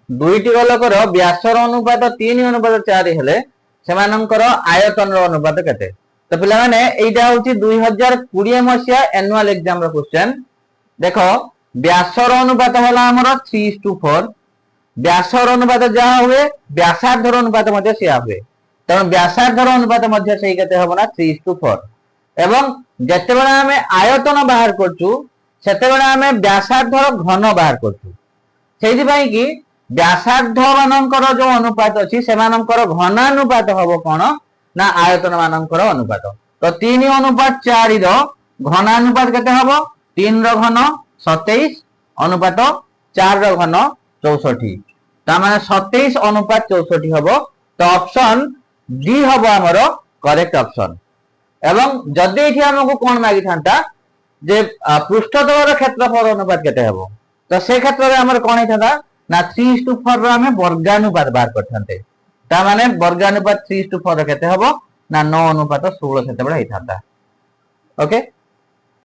दुईटी गोलकर व्यासर अनुपात 3:4 हेले सेमानंकर आयतन अनुपात केते। तो पिला माने एइटा होची 2020 मसिया एनुअल एग्जाम रो क्वेश्चन। देखो व्यासर अनुपात होला हमर 3:4, व्यासर अनुपात जहा हुए व्यासार्धर अनुपात मध्ये सेया हुए, तण व्यासार्धर अनुपात मध्ये सेई केते हबना 3:4। एवं जते बेला हमें आयतन बाहर करछु सेते बेला हमें व्यासार्धर घन बाहर करछु, सेहि पई कि व्यासार्ध मानकर जो अनुपात अछि सेमानकर घनानुपात हबो कोन ना आयतन मानकर अनुपात। तो 3:4 रो घनानुपात केते हबो 3 रो घन 27 अनुपात 4 रो घन 64, ता माने 27:64 हबो। तो ऑप्शन डी हबो हमरो करेक्ट ऑप्शन। एवं जदि एठी हमको कोन मागी थांता जे पृष्ठतलर क्षेत्रफल अनुपात केते हबो, तो से क्षेत्र रे हमर कोन हिथाता ना 3:4 रो हमें वर्गानुपात बाहर करथांते, ता माने वर्गानुपात 3:4 केते हबो ना 9:16 सेते बडा हिथाता। ओके।